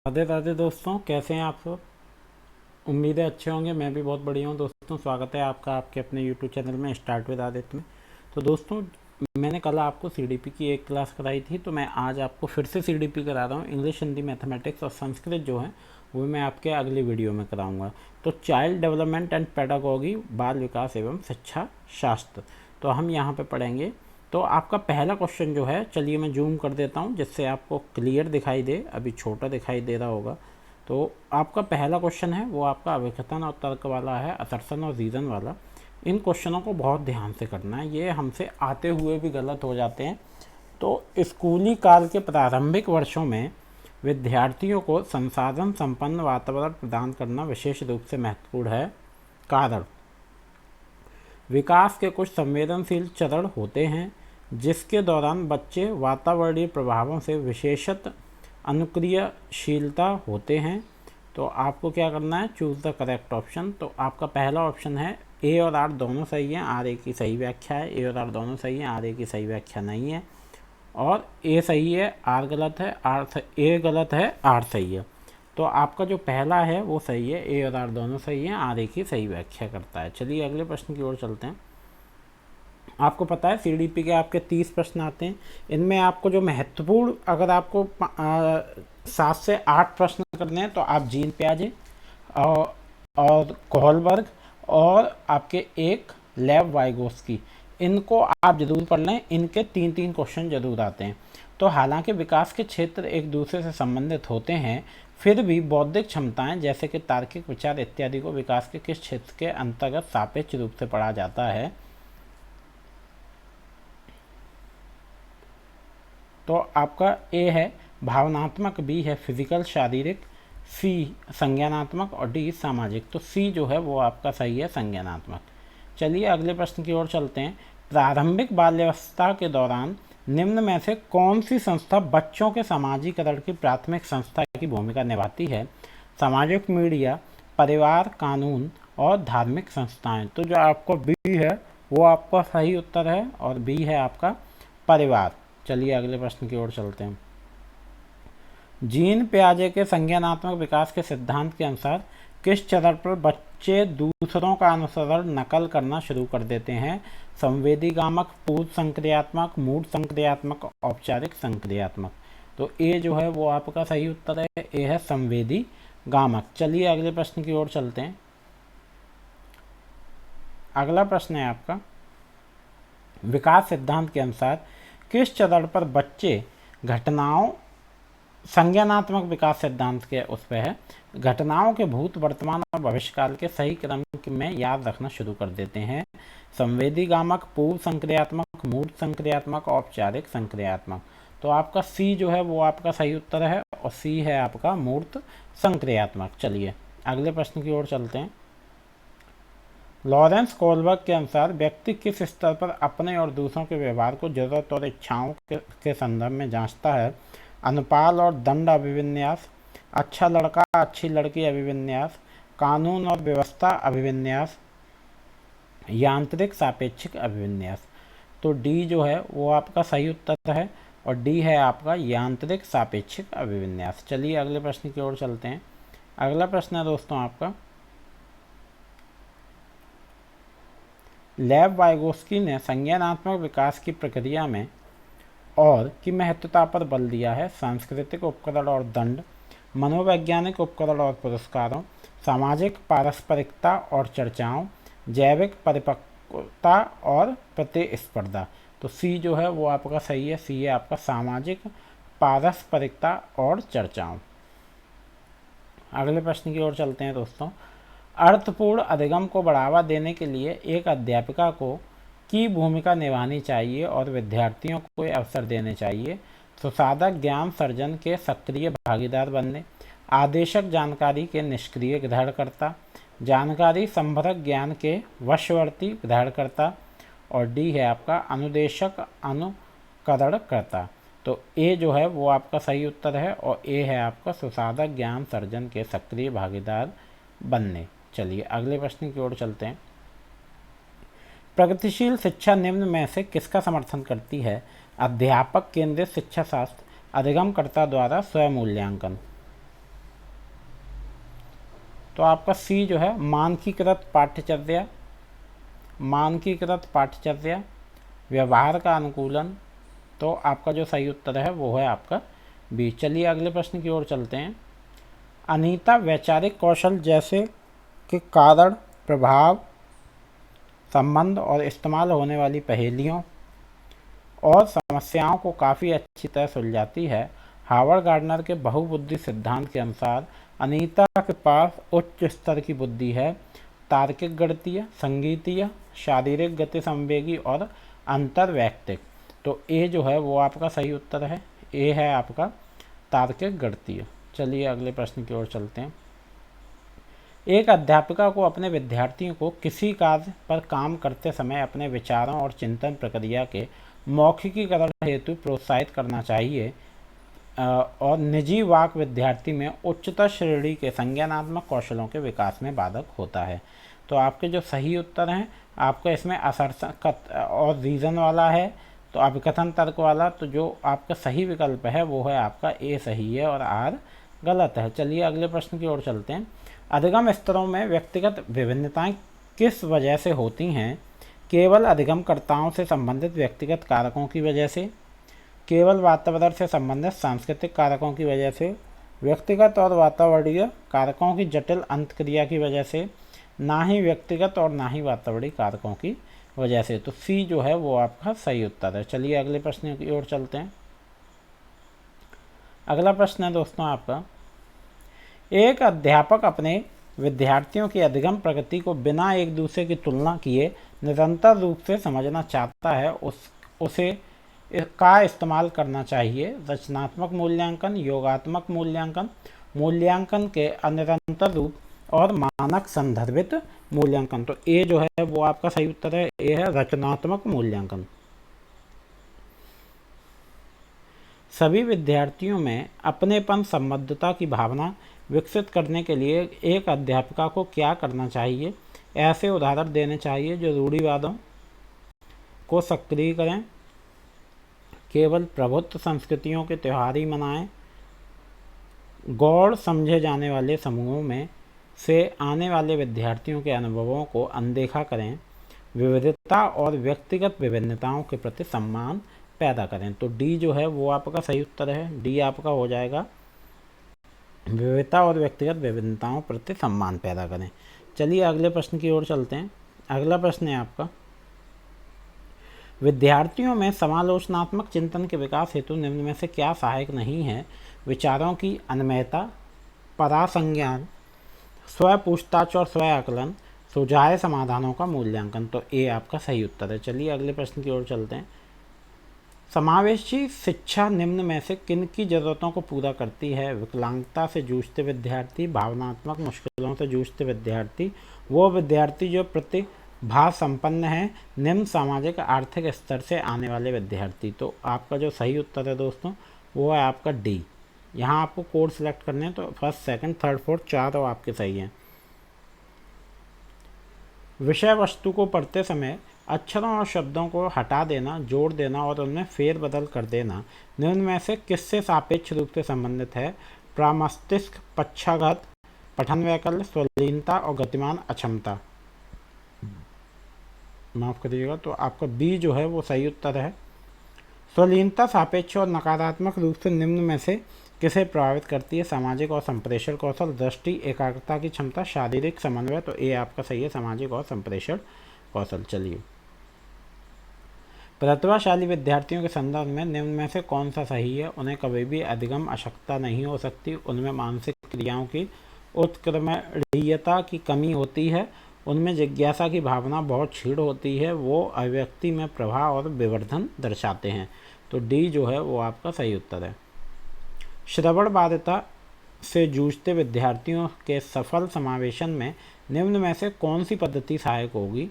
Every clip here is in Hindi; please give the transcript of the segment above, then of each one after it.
राधे राधे दोस्तों, कैसे हैं आप सब। उम्मीद है अच्छे होंगे। मैं भी बहुत बढ़िया हूँ दोस्तों। स्वागत है आपका आपके अपने यूट्यूब चैनल में स्टार्ट विद आदित्य में। तो दोस्तों, मैंने कल आपको सीडीपी की एक क्लास कराई थी, तो मैं आज आपको फिर से सीडीपी करा रहा हूँ। इंग्लिश, हिंदी, मैथमेटिक्स और संस्कृत जो है वो मैं आपके अगली वीडियो में कराऊंगा। तो चाइल्ड डेवलपमेंट एंड पेडागोगी, बाल विकास एवं शिक्षा शास्त्र, तो हम यहाँ पे पढ़ेंगे। तो आपका पहला क्वेश्चन जो है, चलिए मैं जूम कर देता हूँ जिससे आपको क्लियर दिखाई दे। अभी छोटा दिखाई दे रहा होगा। तो आपका पहला क्वेश्चन है वो आपका अभिकथन और तर्क वाला है, असर्शन और रीज़न वाला। इन क्वेश्चनों को बहुत ध्यान से करना है, ये हमसे आते हुए भी गलत हो जाते हैं। तो स्कूली काल के प्रारंभिक वर्षों में विद्यार्थियों को संसाधन संपन्न वातावरण प्रदान करना विशेष रूप से महत्वपूर्ण है। कारण, विकास के कुछ संवेदनशील चरण होते हैं जिसके दौरान बच्चे वातावरणीय प्रभावों से विशेषत अनुक्रियाशीलता होते हैं। तो आपको क्या करना है, चूज़ द करेक्ट ऑप्शन। तो आपका पहला ऑप्शन है ए और आर दोनों सही हैं, आर ए की सही व्याख्या है। ए और आर दोनों सही हैं, आर ए की सही व्याख्या नहीं है। और ए सही है, आर गलत है, ए गलत है, आर सही है। तो आपका जो पहला है वो सही है, ए और आर दोनों सही हैं, आर ए की सही व्याख्या करता है। चलिए अगले प्रश्न की ओर चलते हैं। आपको पता है सीडीपी के आपके 30 प्रश्न आते हैं। इनमें आपको जो महत्वपूर्ण, अगर आपको 7 से 8 प्रश्न करने हैं तो आप जीन पियाजे और कोहलबर्ग और आपके एक लेव वाइगोस्की, इनको आप जरूर पढ़ लें। इनके 3-3 क्वेश्चन जरूर आते हैं। तो हालांकि विकास के क्षेत्र एक दूसरे से संबंधित होते हैं, फिर भी बौद्धिक क्षमताएं जैसे कि तार्किक विचार इत्यादि को विकास के किस क्षेत्र के अंतर्गत सापेक्ष रूप से पढ़ा जाता है। तो आपका ए है भावनात्मक, बी है फिजिकल शारीरिक, सी संज्ञानात्मक और डी सामाजिक। तो सी जो है वो आपका सही है, संज्ञानात्मक। चलिए अगले प्रश्न की ओर चलते हैं। प्रारंभिक बाल्यावस्था के दौरान निम्न में से कौन सी संस्था बच्चों के समाजीकरण की प्राथमिक संस्था की भूमिका निभाती है। सामाजिक मीडिया, परिवार, कानून और धार्मिक संस्थाएं। तो जो आपको बी है वो आपका सही उत्तर है और बी है आपका परिवार। चलिए अगले प्रश्न की ओर चलते हैं। जीन पियाजे के संज्ञानात्मक विकास के सिद्धांत के अनुसार किस चरण पर बच्चे दूसरों का अनुसरण नकल करना शुरू कर देते हैं। संवेदीगामक, पूर्व संक्रियात्मक, मूढ़ संक्रियात्मक, औपचारिक संक्रियात्मक। तो ए जो है वो आपका सही उत्तर है, ए है संवेदीगामक। चलिए अगले प्रश्न की ओर चलते हैं। अगला प्रश्न है आपका, विकास सिद्धांत के अनुसार किस चरण पर बच्चे घटनाओं, संज्ञानात्मक विकास सिद्धांत के उस पर है, घटनाओं के भूत, वर्तमान और भविष्यकाल के सही क्रम में याद रखना शुरू कर देते हैं। संवेदीगामक, पूर्व संक्रियात्मक, मूढ़ संक्रियात्मक, औपचारिक संक्रियात्मक। तो आपका सी जो है वो आपका सही उत्तर है और सी है आपका मूर्त संक्रियात्मक। चलिए अगले प्रश्न की ओर चलते हैं। लॉरेंस कोलबर्ग के अनुसार व्यक्ति किस स्तर पर अपने और दूसरों के व्यवहार को जरूरत और इच्छाओं के संदर्भ में जांचता है। अनुपाल और दंड अभिविन्यास, अच्छा लड़का अच्छी लड़की अभिविन्यास, कानून और व्यवस्था अभिविन्यास, यांत्रिक सापेक्षिक अभिविन्यास। तो डी जो है वो आपका सही उत्तर है और डी है आपका यांत्रिक सापेक्षिक अभिविन्यास। चलिए अगले प्रश्न की ओर चलते हैं। अगला प्रश्न है दोस्तों आपका, लेव वाइगोस्की ने संज्ञानात्मक विकास की प्रक्रिया में और की महत्वता पर बल दिया है। सांस्कृतिक उपकरण और दंड, मनोवैज्ञानिक उपकरण और पुरस्कारों, सामाजिक पारस्परिकता और चर्चाओं, जैविक परिपक्वता और प्रतिस्पर्धा। तो सी जो है वो आपका सही है, सी है आपका सामाजिक पारस्परिकता और चर्चाओं। अगले प्रश्न की ओर चलते हैं दोस्तों। अर्थपूर्ण अधिगम को बढ़ावा देने के लिए एक अध्यापिका को की भूमिका निभानी चाहिए और विद्यार्थियों को अवसर देने चाहिए। सुसाधक ज्ञान सर्जन के सक्रिय भागीदार बनने, आदेशक जानकारी के निष्क्रिय ग्रहणकर्ता, जानकारी संभरक ज्ञान के वशवर्ती ग्रहणकर्ता और डी है आपका अनुदेशक अनुकरणकर्ता। तो ए जो है वो आपका सही उत्तर है और ए है आपका सुसाधक ज्ञान सर्जन के सक्रिय भागीदार बनने। चलिए अगले प्रश्न की ओर चलते हैं। प्रगतिशील शिक्षा निम्न में से किसका समर्थन करती है। अध्यापक केंद्रित शिक्षा शास्त्र, अधिगमकर्ता द्वारा स्वमूल्यांकन। तो आपका सी जो है मानकीकृत पाठ्यचर्या, मानकीकृत पाठ्यचर्या, व्यवहार का अनुकूलन। तो आपका जो सही उत्तर है वो है आपका बी। चलिए अगले प्रश्न की ओर चलते हैं। अनीता वैचारिक कौशल जैसे कि कारण, प्रभाव, संबंध और इस्तेमाल होने वाली पहेलियों और समस्याओं को काफ़ी अच्छी तरह सुलझाती है। हावर्ड गार्डनर के बहुबुद्धि सिद्धांत के अनुसार अनीता के पास उच्च स्तर की बुद्धि है। तार्किक, गणितीय, संगीतीय, शारीरिक, गति संवेगी और अंतर्वैयक्तिक। तो ए जो है वो आपका सही उत्तर है। ए है आपका तार्किक, गणितीय। चलिए अगले प्रश्न की ओर चलते हैं। एक अध्यापिका को अपने विद्यार्थियों को किसी कार्य पर काम करते समय अपने विचारों और चिंतन प्रक्रिया के मौखिकीकरण हेतु प्रोत्साहित करना चाहिए और निजी वाक विद्यार्थी में उच्चतर श्रेणी के संज्ञानात्मक कौशलों के विकास में बाधक होता है। तो आपके जो सही उत्तर हैं, आपका इसमें असर्थ और रीज़न वाला है, तो अभिकथन तर्क वाला। तो जो आपका सही विकल्प है वो है आपका ए सही है और आर गलत है। चलिए अगले प्रश्न की ओर चलते हैं। अधिगम स्तरों में व्यक्तिगत विभिन्नताएं किस वजह से होती हैं? केवल अधिगमकर्ताओं से संबंधित व्यक्तिगत कारकों की वजह से, केवल वातावरण से संबंधित सांस्कृतिक कारकों की वजह से, व्यक्तिगत और वातावरणीय कारकों की जटिल अंतक्रिया की वजह से, ना ही व्यक्तिगत और ना ही वातावरणीय कारकों की वजह से। तो सी जो है वो आपका सही उत्तर है। चलिए अगले प्रश्न की ओर चलते हैं। अगला प्रश्न है दोस्तों आपका, एक अध्यापक अपने विद्यार्थियों की अधिगम प्रगति को बिना एक दूसरे की तुलना किए निरंतर रूप से समझना चाहता है, उसे का इस्तेमाल करना चाहिए। रचनात्मक मूल्यांकन, योगात्मक मूल्यांकन, मूल्यांकन के अनिरंतर रूप और मानक संदर्भित मूल्यांकन। तो ए जो है वो आपका सही उत्तर है। ए है रचनात्मक मूल्यांकन। सभी विद्यार्थियों में अपनेपन, संबद्धता की भावना विकसित करने के लिए एक अध्यापिका को क्या करना चाहिए? ऐसे उदाहरण देने चाहिए जो रूढ़िवादों को सक्रिय करें, केवल प्रभुत्व संस्कृतियों के त्यौहार ही मनाएं, गौड़ समझे जाने वाले समूहों में से आने वाले विद्यार्थियों के अनुभवों को अनदेखा करें, विविधता और व्यक्तिगत विभिन्नताओं के प्रति सम्मान पैदा करें। तो डी जो है वो आपका सही उत्तर है। डी आपका हो जाएगा, विविधता और व्यक्तिगत विभिन्नताओं प्रति सम्मान पैदा करें। चलिए अगले प्रश्न की ओर चलते हैं। अगला प्रश्न है आपका, विद्यार्थियों में समालोचनात्मक चिंतन के विकास हेतु निम्न में से क्या सहायक नहीं है? विचारों की अन्वयता, परासंज्ञान, स्व पूछताछ और स्व आकलन, सुझाए समाधानों का मूल्यांकन। तो ए आपका सही उत्तर है। चलिए अगले प्रश्न की ओर चलते हैं। समावेशी शिक्षा निम्न में से किन की जरूरतों को पूरा करती है? विकलांगता से जूझते विद्यार्थी, भावनात्मक मुश्किलों से जूझते विद्यार्थी, वो विद्यार्थी जो प्रतिभा संपन्न है, निम्न सामाजिक आर्थिक स्तर से आने वाले विद्यार्थी। तो आपका जो सही उत्तर है दोस्तों वो है आपका डी। यहाँ आपको कोड सिलेक्ट करने हैं, तो फर्स्ट, सेकंड, थर्ड, फोर्थ, चार आपके सही हैं। विषय वस्तु को पढ़ते समय अक्षरों और शब्दों को हटा देना, जोड़ देना और उनमें फेरबदल कर देना निम्न में से किससे सापेक्ष रूप से संबंधित है? प्रामस्तिष्क, पक्षाघात, पठन वैकल्य, स्वलीनता और गतिमान अक्षमता। माफ करिएगा, तो आपका बी जो है वो सही उत्तर है। स्वलीनता सापेक्ष और नकारात्मक रूप से निम्न में से किसे प्रभावित करती है? सामाजिक और संप्रेषण कौशल, दृष्टि, एकाग्रता की क्षमता, शारीरिक समन्वय। तो ए आपका सही है, सामाजिक और संप्रेषण कौशल। चलिए, प्रतिभाशाली विद्यार्थियों के संदर्भ में निम्न में से कौन सा सही है? उन्हें कभी भी अधिगम आवश्यकता नहीं हो सकती, उनमें मानसिक क्रियाओं की उत्क्रमणीयता की कमी होती है, उनमें जिज्ञासा की भावना बहुत क्षीण होती है, वो अभिव्यक्ति में प्रभाव और विवर्धन दर्शाते हैं। तो डी जो है वो आपका सही उत्तर है। श्रवण बाधिता से जूझते विद्यार्थियों के सफल समावेशन में निम्न में से कौन सी पद्धति सहायक होगी?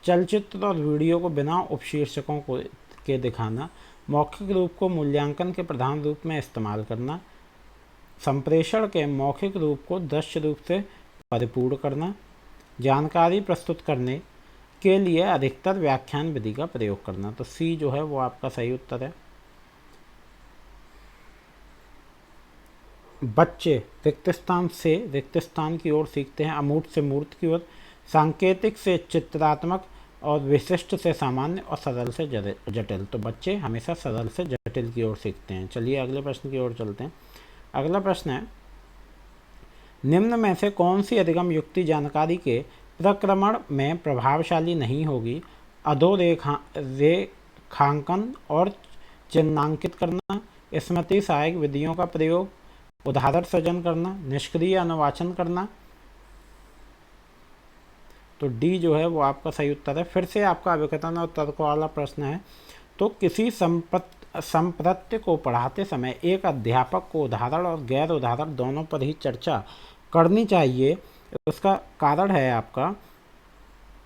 चलचित्र और वीडियो को बिना उपशीर्षकों के दिखाना, मौखिक रूप को मूल्यांकन के प्रधान रूप में इस्तेमाल करना, संप्रेषण के मौखिक रूप को दृश्य रूप से परिपूर्ण करना, जानकारी प्रस्तुत करने के लिए अधिकतर व्याख्यान विधि का प्रयोग करना। तो सी जो है वो आपका सही उत्तर है। बच्चे रिक्त स्थान की ओर सीखते हैं, अमूर्त से मूर्त की ओर, सांकेतिक से चित्रात्मक और विशिष्ट से सामान्य और सरल से जटिल। तो बच्चे हमेशा सरल से जटिल की ओर सीखते हैं। चलिए अगले प्रश्न की ओर चलते हैं। अगला प्रश्न है, निम्न में से कौन सी अधिगम युक्ति जानकारी के प्रक्रमण में प्रभावशाली नहीं होगी? रेखांकन और चिन्हांकित करना, स्मृति सहायक विधियों का प्रयोग, उदाहरण सृजन करना, निष्क्रिय अनुवाचन करना। तो डी जो है वो आपका सही उत्तर है। फिर से आपका अभिकथन और तर्क वाला प्रश्न है। तो किसी संप्रत्य को पढ़ाते समय एक अध्यापक को उदाहरण और गैर उदाहरण दोनों पर ही चर्चा करनी चाहिए। उसका कारण है आपका,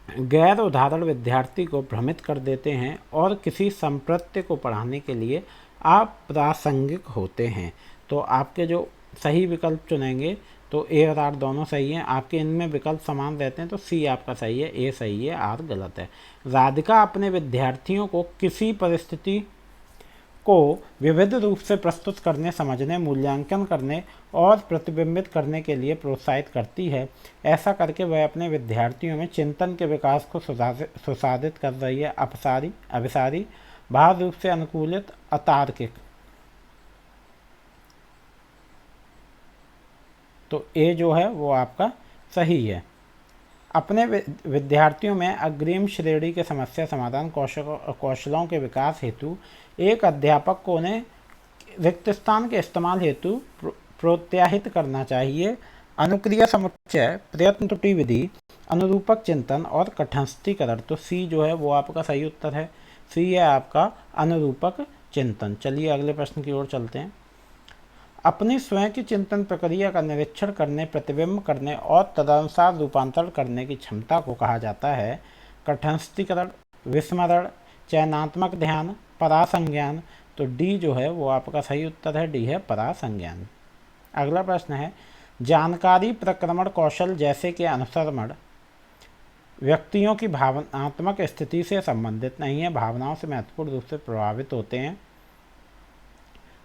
गैर उदाहरण विद्यार्थी को भ्रमित कर देते हैं और किसी संप्रत्य को पढ़ाने के लिए अप्रासंगिक होते हैं। तो आपके जो सही विकल्प चुनेंगे तो ए और आर दोनों सही हैं। आपके इनमें विकल्प समान रहते हैं तो सी आपका सही है, ए सही है, आर गलत है। राधिका अपने विद्यार्थियों को किसी परिस्थिति को विविध रूप से प्रस्तुत करने, समझने, मूल्यांकन करने और प्रतिबिंबित करने के लिए प्रोत्साहित करती है। ऐसा करके वह अपने विद्यार्थियों में चिंतन के विकास को सुसाधित कर रही है। अभिसारी, बाह्य रूप से अनुकूलित, अतार्किक। तो ए जो है वो आपका सही है। अपने विद्यार्थियों में अग्रिम श्रेणी के समस्या समाधान कौशलों के विकास हेतु एक अध्यापक को उन्हें रिक्त स्थान के इस्तेमाल हेतु प्रोत्साहित करना चाहिए। अनुक्रिया समुच्चय, प्रयत्न त्रुटि विधि, अनुरूपक चिंतन और कठस्थीकरण। तो सी जो है वो आपका सही उत्तर है। सी है आपका अनुरूपक चिंतन। चलिए अगले प्रश्न की ओर चलते हैं। अपनी स्वयं की चिंतन प्रक्रिया का निरीक्षण करने, प्रतिबिंब करने और तदनुसार रूपांतरण करने की क्षमता को कहा जाता है कठस्थीकरण, विस्मरण, चयनात्मक ध्यान, परासंज्ञान। तो डी जो है वो आपका सही उत्तर है, डी है परासंज्ञान। अगला प्रश्न है, जानकारी प्रक्रमण कौशल जैसे कि अनुसरण व्यक्तियों की भावनात्मक स्थिति से संबंधित नहीं है, भावनाओं से महत्वपूर्ण रूप से प्रभावित होते हैं।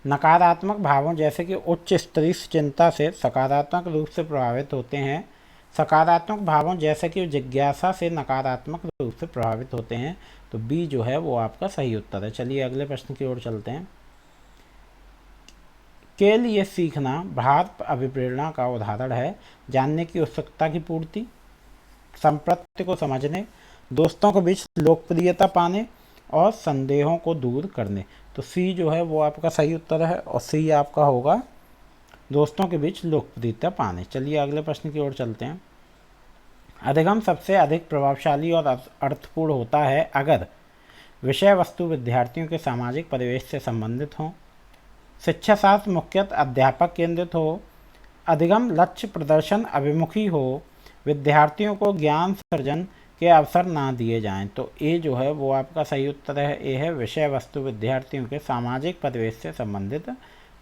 नकारात्मक भावों जैसे कि उच्च स्तरीय चिंता से सकारात्मक रूप से प्रभावित होते हैं। सकारात्मक भावों जैसे कि जिज्ञासा से नकारात्मक रूप से प्रभावित होते हैं। तो बी जो है वो आपका सही उत्तर है। चलिए अगले प्रश्न की ओर चलते हैं। के लिए सीखना भाव अभिप्रेरणा का उदाहरण है। जानने की उत्सुकता की पूर्ति, संप्रत्य को समझने, दोस्तों के बीच लोकप्रियता पाने और संदेहों को दूर करने। तो सी जो है वो आपका सही उत्तर है और सी आपका होगा दोस्तों के बीच लोकप्रियता पाने। चलिए अगले प्रश्न की ओर चलते हैं। अधिगम सबसे अधिक प्रभावशाली और अर्थपूर्ण होता है अगर विषय वस्तु विद्यार्थियों के सामाजिक परिवेश से संबंधित हो, शिक्षा शास्त्र मुख्यतः अध्यापक केंद्रित हो, अधिगम लक्ष्य प्रदर्शन अभिमुखी हो, विद्यार्थियों को ज्ञान सर्जन के अवसर ना दिए जाएं। तो ए जो है वो आपका सही उत्तर है, ए है विषय वस्तु विद्यार्थियों के सामाजिक परिवेश से संबंधित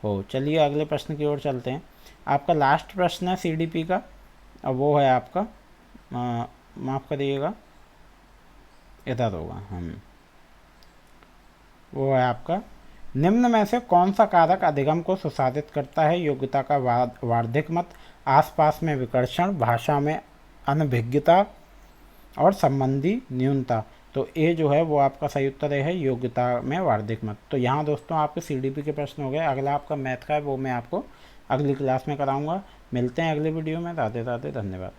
हो। चलिए अगले प्रश्न की ओर चलते हैं। आपका लास्ट प्रश्न है सीडीपी का और वो है आपका माफ़ करिएगा, इधर होगा वो है आपका, निम्न में से कौन सा कारक अधिगम को सुसाधित करता है? योग्यता का वार्धिक मत, आसपास में विकर्षण, भाषा में अनभिज्ञता और संबंधी न्यूनता। तो ए जो है वो आपका सही उत्तर है, योग्यता में वार्धिक मत। तो यहाँ दोस्तों आपके सीडीपी के प्रश्न हो गए। अगला आपका मैथ का है, वो मैं आपको अगली क्लास में कराऊंगा। मिलते हैं अगले वीडियो में। राधे राधे, धन्यवाद।